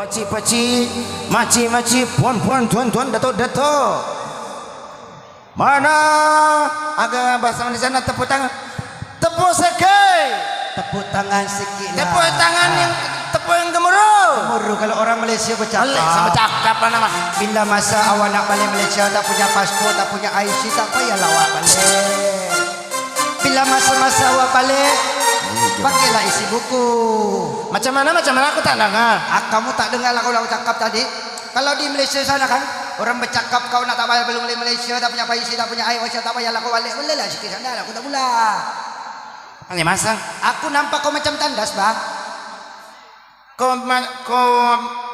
paci-paci, maci-maci, puan-puan, tuan-tuan, dato-dato. Mana agak bahasa Malaysia na tepuk tangan. Tepuk sekali. Tepuk tangan sikit lah. Tepuk tangan yang tepuk yang gemuruh. Gemuruh kalau orang Malaysia bercakap. Sama cakap lah nama. Bila masa awak nak balik Malaysia tak punya pasport, tak punya IC, tak payahlah awak balik. Bila masa-masa awak balik, pakailah isi buku. Macam mana aku tak dengar. Kamu tak dengar lah kalau aku cakap tadi. Kalau di Malaysia sana kan, orang bercakap kau nak tak balik belum balik Malaysia, tak punya IC, tak punya IC, tak payahlah kau balik. Boleh lah sikit sana lah, aku tak pula. Ini masa. Aku nampak kau macam tandas, bah. Kau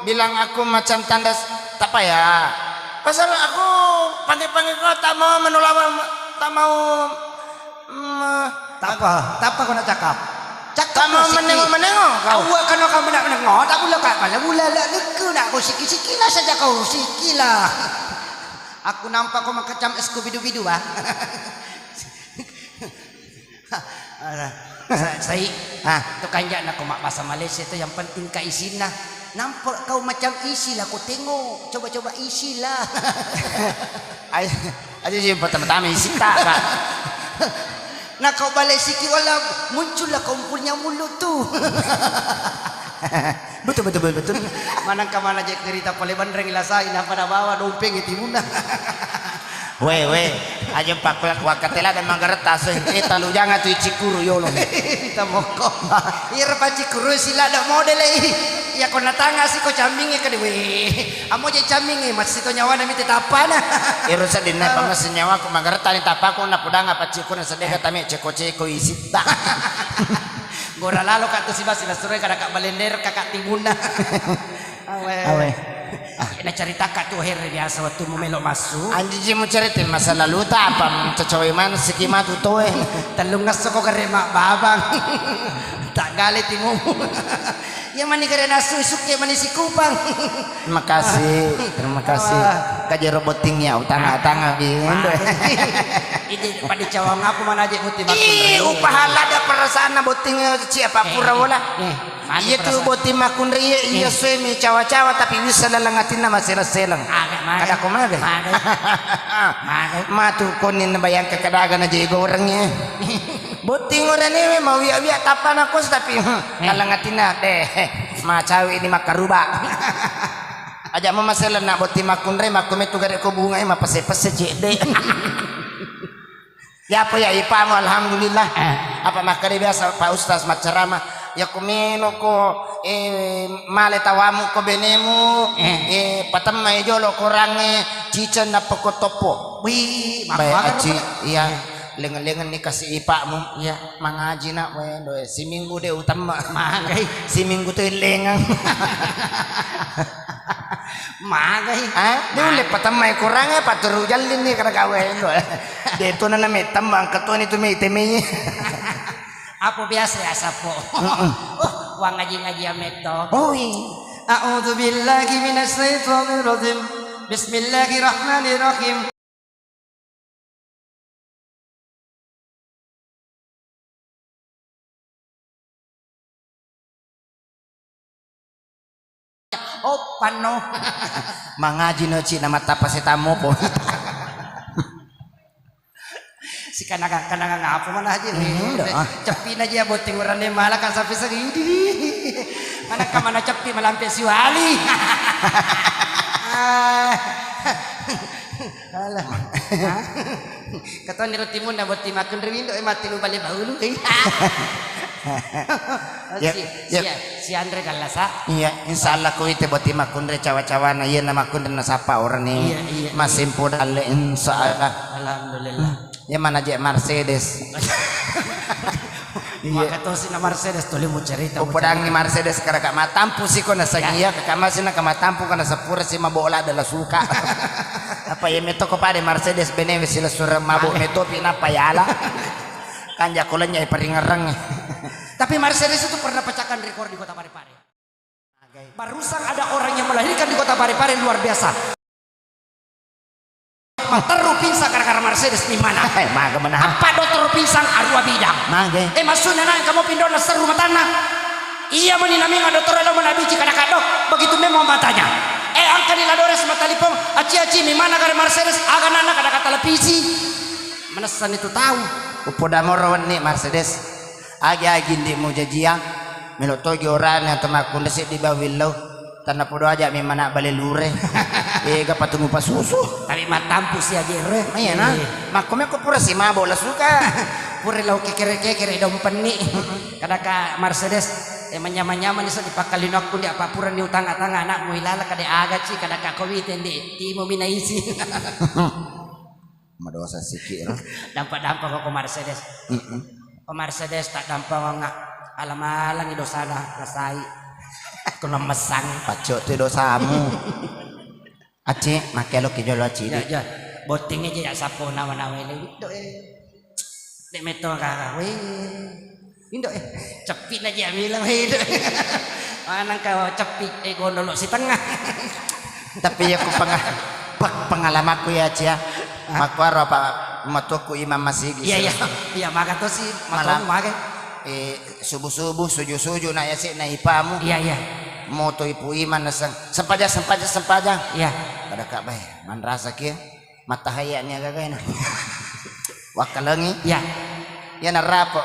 bilang aku macam tandas tak payah. Pasal aku panggil-panggil kau tak mau menolak, tak mau tak apa kau nak cakap. Tak mau menengok kau. Awak kan kau nak menengok, tak pula kat mana pula lah leka nak kau sikit-sikit lah saja kau sikit lah. Aku nampak kau macam Scooby-Doo bah. Saya tu kanjak nak kau mak bahasa Malaysia tu yang penting kau isi lah. Nampak kau macam isi lah, kau tengok, coba-coba isi lah. Aja je pertama-tama isi tak kak. Nak kau balik sikit wala muncullah kau punya mulut tu. Betul. Mana aja cerita pale bandreng ilasain apa dah bawa dompeng itu muna. Weh, aja pak wakatela dan manggaretas eta lu jangan tu cikuru yolo. Kita mokok. Ira pa cikuru sila dak model ya kau natanga si kau caminge ka dewe. Amo je caminge masih to nyawa na mite tapana. Iro sa dinay pamas nyawa ko manggaretan tapako na pudang apa cikuru na sadega tami ceko isita. Gora lalo ka tu si basi na sure kada ka balender kakak timuna. Awe. Na cerita kak tu akhir biasa waktu mo melok masuk. Anji mo ceritain masa lalu tak apa cecawai mana sikima tu toh talungas ko kare mak babang. Tak galit mo. Yang mani kare nasu suke mani si kupang. Terima kasih. Kaji robotingnya utang-utang bin. Ini pada cawang apa mana aja muti makun. Upahala ada perasaan boting siapa pura wala. Iya tu boting makun iya suami cawa-cawa tapi bisa lalangatin nama selang-selang. Kada ko mage. Matu konin bayang kekadagan aja ego orangnya. Boting orang ini mau wiak tapan aku tapi lalangatin deh. Macawi ini makaruba. Aja mama sela nak boting makun makun itu gare ko bunga ma pase-pase cede. Ya apa ya ipa mo alhamdulillah. Apa makari biasa Pak Ustaz macarama ya kumino ko male tawamu ko benemu patamma jolo korange cica na pakotopo. Wih, makasih iya lengan-lengan nih kasih ipa mo ya mangaji na wendo si minggu de utama magai si minggu tu lengan magai dia uleh patamma korange paturu jalin nih kada gawe ndo de to na metam ang katon itu me temenya. Apa biasa ya sapo. Wang ngaji-ngaji ameto. A'udzu billahi minasyaitonir rajim. Bismillahirrahmanirrahim. Pano. Mangaji no ci nama tapasetamu po. Si kanang apa mana aja cepi aja boting orangnya malah kan sampai segini mana cepi malampe si wali. Alah kata ni rotimun na boting makan rewindo mati lu balik bau lu si Andre Galasa. Iya, insyaallah ko ite boting makun re cawa-cawa na iya na makun na sapa orang ni masimpo dale insyaallah. Alhamdulillah. Ya mana aja Mercedes. Maka to si na Mercedes tole mo cerita. Upodang ni Mercedes kara ka matampu si ko na sagiya ka masina ka matampu kana sa pura si mabola dala suka. Apa ya meto ko pare Mercedes beneve sila sura mabo meto pinapayala. Kanja kulanya iparingarang. Tapi Mercedes itu pernah pecahkan rekor di Kota Parepare. Barusan ada orang yang melahirkan di Kota Parepare luar biasa. Dokter pinsang gara-gara Mercedes di mana? Maga mana? Apa dokter pinsang arwah bidang? Maga. Maksudnya nang kamu pindah na sa rumah tanah. Iya meninami nga doktor alam manabici kadakadok. Begitu memang matanya. Ang kaniladores matalipong aci-aci mimana kare Mercedes aga nana kada televisi. Manasan itu tahu. Upoda mo rawan ni Mercedes. Agi-agi hindi mo jajia. Milotogi oran yang temakun desi di bawilaw. Tanah podo aja mimana balelure. Ega patungu pasusu. Tapi matampu siya gere. Ayan na. Makume ko pura si Mabo la suka. Pura law kekere-kekere dompen ni. Kadaka Mercedes manyaman-nyaman isa dipakalinok kundi apa pura ni utang-atang anak mo ilala kada agat si kada kakawiten di mo minaisi. Madosa sikit. Dampak-dampak ko Mercedes. Mercedes tak dampak nga alam-alang ido sana rasai. Kung masang Pacok tu dosamu. Aci, makelo kijolo aci. ya boting aja ya sapo nawa-nawa ini. Dek meto kakawe. Indo cepit aja bilang itu. Manang kau cepit gondolo si tengah. Tapi aku pengalamanku ya Cia. Makwaro apa matuku Imam Masigi. Iya maka tuh si malam maka. Subuh-subuh suju-suju na yasi na ipamu. Iya. Moto ipu iman nasang sempaja. Iya. Pada kak bay man rasa kia matahayanya gagay na. Wakalangi. Iya. Ya narapo.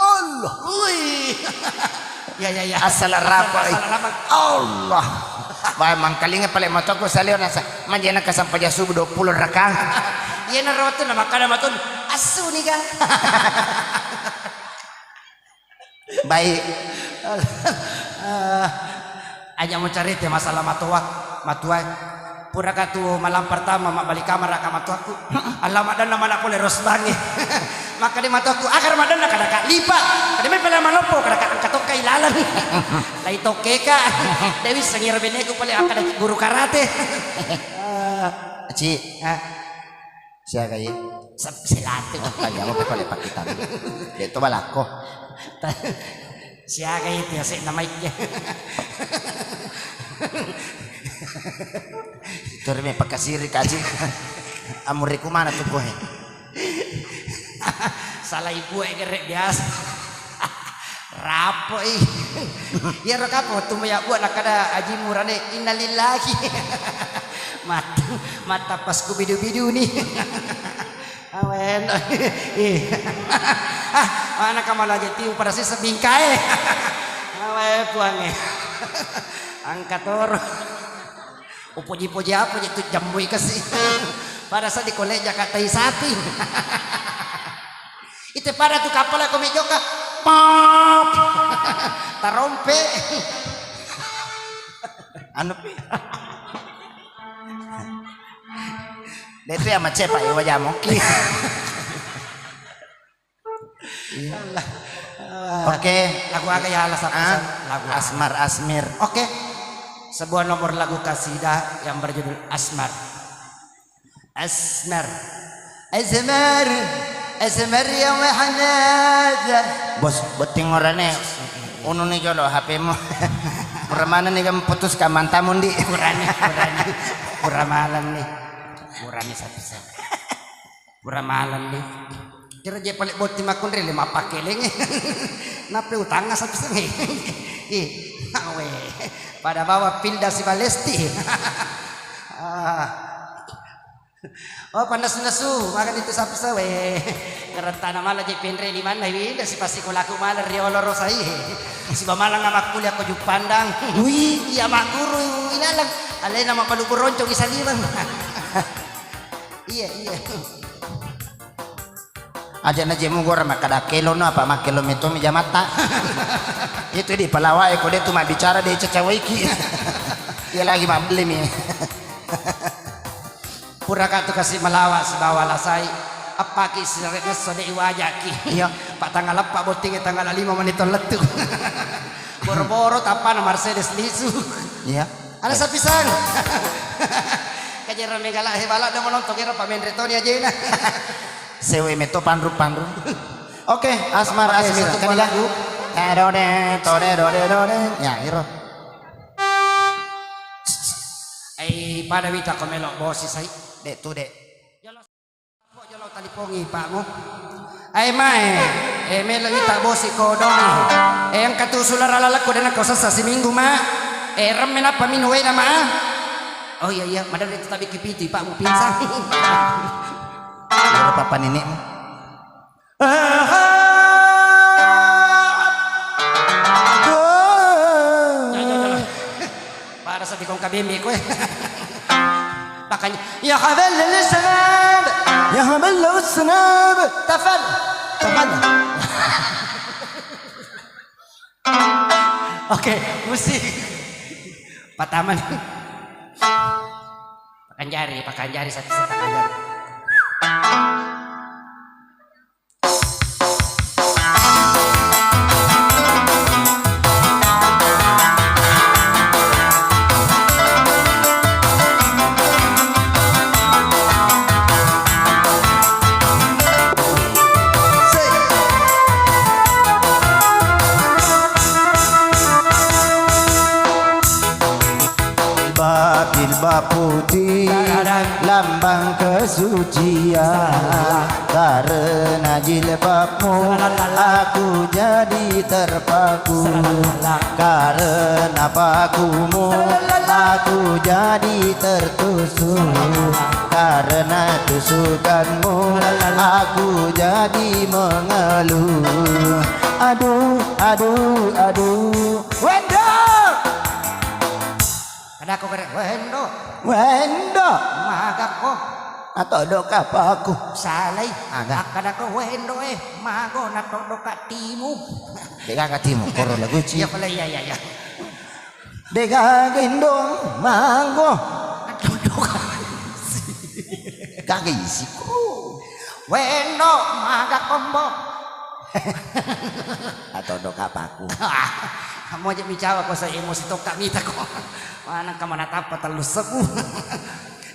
Allah. Ui. Ya. Asal rapo. Allah. Bay mangkalinga pala matoku salio nasa manjana kasampaja subuh 20 rakang. Iya na roto na makana matun asu nih kan. Baik. Hanya mau cari teh masalah matuai. Pura katu malam pertama mak balik kamar ka matuaku. Alamat dan nama pole rosbangi. Maka di matuaku akar madan kada ka lipa. Kada me pala manopo kada ka angkatok ka ilalan. Lai toke ka. Dewi sengir benego pale akada guru karate. Ci. Siya kayo. Silato. Kaya mo pala pakitan. Dito balako. Siya kayo tiya sa namayk. Ito rin may pagkasiri ka, Ci. Amuri ko mana ito ko eh. Salah ibu gerek biasa. Rapo ya rakapo tumaya buat nakada aji murane innalillahi. Mata pas ku bidu-bidu nih. Awen. Mana kamu lagi tiu pada si sebingkai. Awen puange. Angkator. Upuji-puji apa itu jambui kasih. Pada saat di kolej Jakarta sapi. Itu pada tuh kapal aku mejoka. Pop. Tarompe. Ano pi? Dito ya macepa iwa mo. Oke, Lagu agak ya alas apa? Lagu Asmar Asmir. Oke. Sebuah nomor lagu kasidah yang berjudul Asmar. Asmar. Asmar ya Muhammad. Bos, beting orangnya. Uno nih jolo HP mo. Pura nih kamu putus ka mantamun di. Puramalan nih. Purani satu-satu. Puramalan nih. Kira dia paling buat timakun rin lima pakeling. Nape utangnya satu-satu. Awe. Pada bawa pilda si Balesti. Oh panas nasu, makan itu sapu sawe. Kerentana malah jadi penre di mana ini si pasti kulaku malah riolo rosai. Si bamalang ngamak kuliah ko pandang. Wih, iya mak guru inalang. Alay nama paluku roncong isaliman. Iya. Aja na jemu gora makada kelo no apa makelo meto mi jamata. Itu di Palawai ko dia tu mah bicara dia cacawaiki. Dia lagi mah beli mi. Pura katu kasih melawat sebawa lasai. Apa ki siretnya sode iwajaki. Iya. Pak tanggal 4 boting tanggal 5 menit letu. Boro-boro tapan Mercedes lisu. Iya. Ada sapisan. Kajaran megala hebala da menonton kira Pak Mendretoni aja na. Sewe meto panru. Oke, Asmar Oke, Asmir. satu Kan buah lagu. Tore. Ya, iro. Pada wita ko melok bosi sai. Dek tu dek. Jalo talipongi Pak mo. Ay mae, may lawita bosi ko doni. Ang katusular alalak ko din ako sa minggu ma. Ramen apa minuwe na ma. Oh iya iya, madam itu tabi kipiti pak mo pinsan. Ano pa panini mo? Para sa tikong kabimbi ko eh. Pakanya, ya habal lisanab. Ya habal lisanab. Tafal. Tafal. Oke, musik. Pataman. Pakan jari satu pakan jari. Jilbab putih lambang kesucian, karena jilbabmu aku jadi terpaku, karena pakumu aku jadi tertusuk, karena tusukanmu aku jadi mengeluh. Aduh, aduh, aduh. Wendok! Kada ko kare wendo. Wendok! Magak ko. Atau dok apa aku? Salay. Aga. Kada ko wendo mago na todo ka timu. Deka katimu koro lagu Ya cia. pala ya. Deka gendong manggo. Todo ka. Kagak isi ko. Wendo magak kombo. Atau dok apa aku? Kamu aja bicara ko sa emosi to kamita ko. Manang ka manatapa talusaku.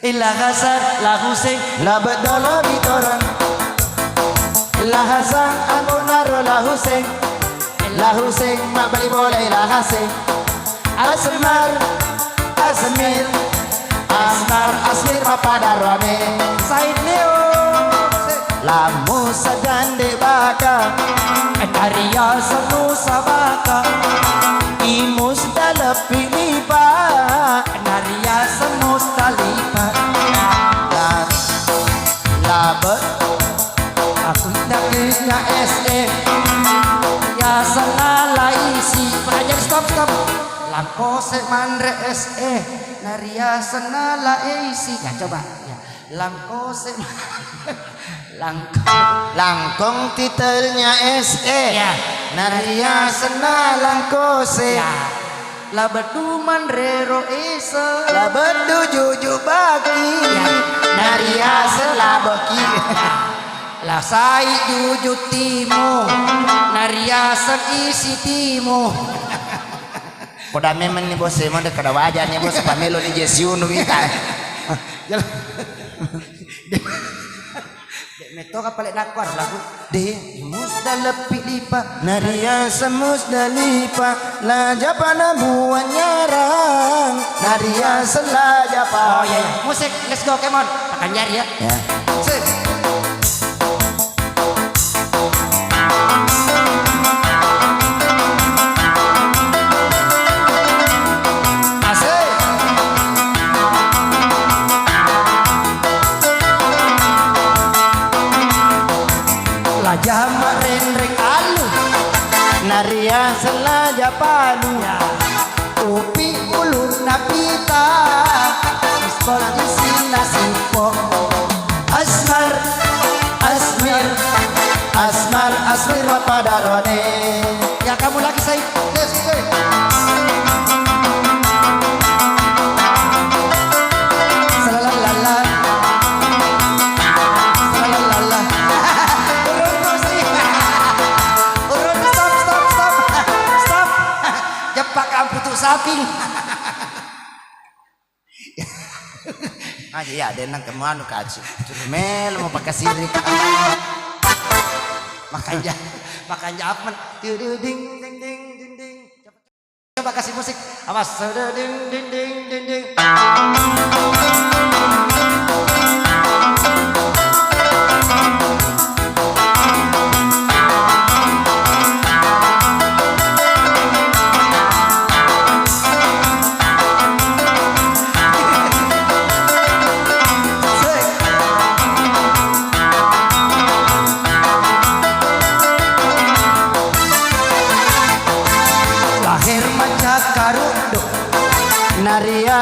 Ila kasar lahu sing La bedala bitoran. La hasan aku naro la Hussein. La Hussein mak bali boleh la Hasan. Asmar Asmir Asmar Asmir pada rame. Said Leo. Lamu sadan de baka. Daria sanu sabaka. Imus dalep pilipa. Daria sanu talipa. Labet Aku daknya SE. Ya sanala isi. Pelajar stop. Langko se mandre SE. Naria sanala isi. Ya coba ya. Langko se langkong titelnya SE. Ya. Naria sena langkose. Ya. Labedu mandrero ese. Labedu juju baki. Ya. Naria selabaki. Lah sai juju timu. Naria isi timu. Koda memang nih bos, emang dek kada wajarnya bos pamelo di Jesiunu kita. Meto ka palit nakwar lagu. De Musdalep pilipa. Naria semus dalipa la japana buan nyarang. Naria selajapa. Oh iya, iya. Musik, let's go Kemon. Akan nyari ya. Ya. Sip. Asik. Lajah merendreng alu. Naria selajapanu. Ya. Upi ulun napita. Ispol isin nasipo. Asmar Asmir Asmar Asmir pada rone. Ya kamu lagi saya. Let's go. Salalala. Salalala. Urut mesti. Urut stop. Jepak kamu tuh sapi. Aja ya, denang kemana kacu. Mel mau pakai sirik. Makanya apa? Ding ding ding ding ding. Coba kasih musik. Awas. Ding ding ding ding ding.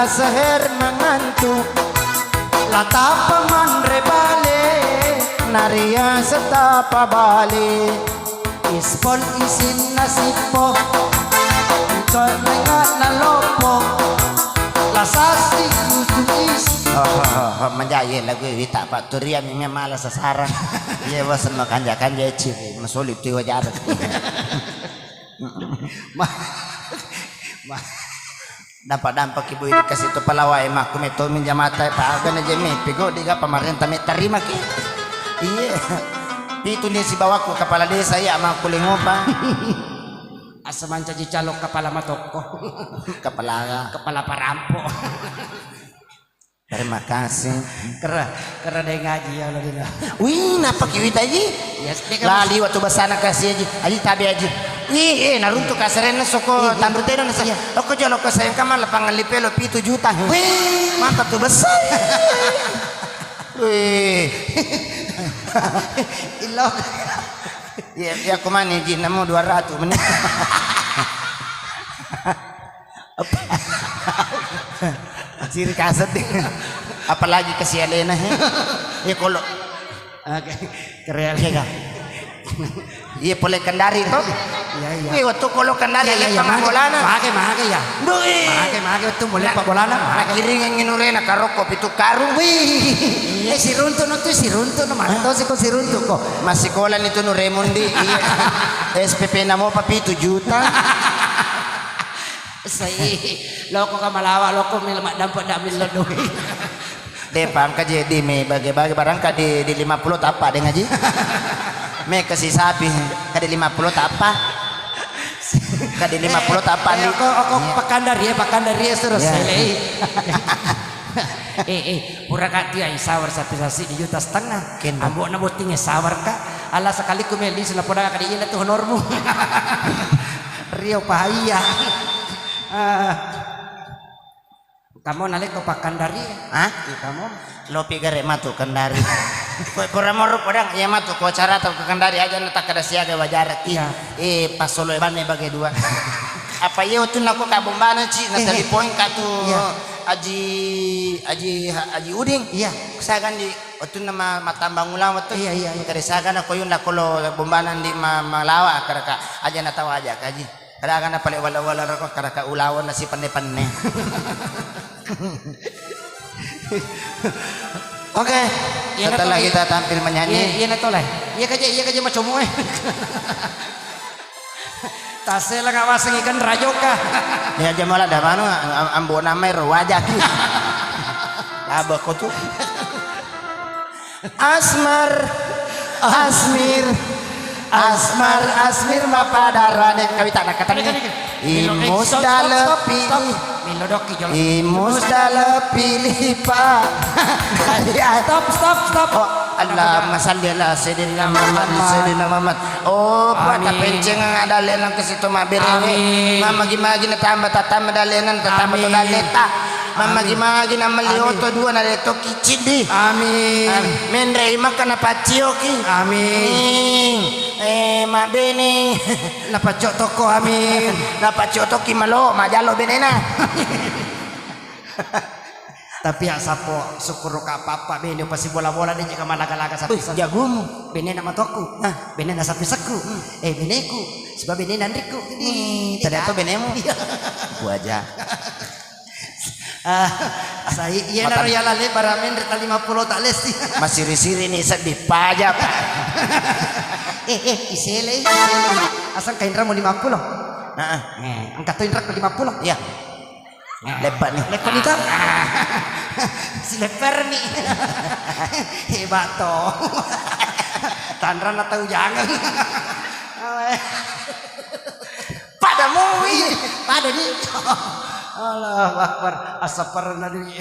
seher mengantuk Lata pemandre bale naria setapa bali Ispon isin nasipo Iko nengat nalopo Lasasi kutuis menjaya lagu wita pak turia mimi malas sasaran iya bosan makan jakan jeci masolip tiwa jarak dampak ibu ini kasih tu palawai mak kumeto minjamata pa agana jemi pigo diga pemerintah mi terima ki iya itu dia si bawaku kepala desa ya mak kulingopa Asa manca ji calok kepala matoko. kepala Perampok. terima kasih Kera deh ngaji ya lo dina. wih napa kiwit aji Yes, dia kan lali waktu basana kasih aji tabi aji wih naruntuk kasarena soko tambuteno nasa oko jalo ko sayang kamar lapangan lipelo pi 7 juta wih mantap tuh besar wih Ilok ya kumani ji namo 200 menit ciri kaset apalagi ke si Elena ya kalau Oke, keren ya kan iya boleh kendari toh Iya. wih waktu kalau kendari Iya, lepas bolana Make ya. Doi. Make itu mulai pak bolana. Kiring yang nginurena karoko pitu karung wih Si runtuh no tuh si runtuh no mana tahu sih kok si runtuh kok. masih kolan itu nu Remondi iya SPP namo papi 7 juta Saya loko ka malawa loko mil mak dampot dak mil lodoi. Depang ka jadi me bagi-bagi barang ka di 50 tapa deh ngaji me kasih sapi ka di 50 tapa ka di 50 tapa nih Kok pakandari terus Ya. Pura kati ay sawar sapi sasi di juta setengah. Kendo. Ambo na botingnya sawar ka. Ala sekali kumeli sila pura ka di ina tuh honormu. Rio pahaya. Kamu nalik ke pakandari. Hah? Kamu Lo pigare matu kendari ko ramoro podang ya matu ko cara tau ke kendari aja nata kada siaga wajar Iya. pas solo bane bagi dua apa ye tu nako ka bombana ci na tali poin ka tu Iya. aji uding Iya. sagan di waktu nama matambang ulang waktu Iya. kada sagan ako yun nakolo bombana di malawa kada ka aja na tawa aja kaji kada kana pale wala ko kada ka ulawan na si panne Oke, Iya, setelah iya. kita tampil menyanyi, Iya na toleh. Iya kaja macomo Tasela ngawasang ikan rajoka. ya aja malah dah mana ambo namai wajah ki. Laba ko tu. Asmir mapadarane kawita nak kata ni. Imus dalepi. Milodoki jolo. Imus dalepi pa. Stop. Oh, Allahumma salli ala sayyidina Muhammad. Oh, buat Amin. penceng ang adalenan ke situ mabiri. Amin. Mamagi-magi na tambah dalenan tatama to daleta. Mamagi-magi na malioto dua na leto kichidi. Amin. Menre makan na patioki. Amin. Mabini. Napacok toko amin. Napaciotoki malo, majalo benena. Tapi ya sapo syukur ka papa bene pasti bola-bola din ka malaga-laga sa Uy, pisan. jagomu. Bene na matoku. Bene na sa pisaku. Beneku. Sebab bene nandriku. Ternyata benemu. Gua aja. Saya iya na royal ale para men reta 50 tak lesi. Masih siri nih sedih pajak. Isele. Asal kain ramu 50. Nah, Angkat indra ke 50. ya. Lebat nih. Lepas itu si leper nih hebat toh Tandran atau jangan Padamu. pada nih Allah Akbar asapar nadi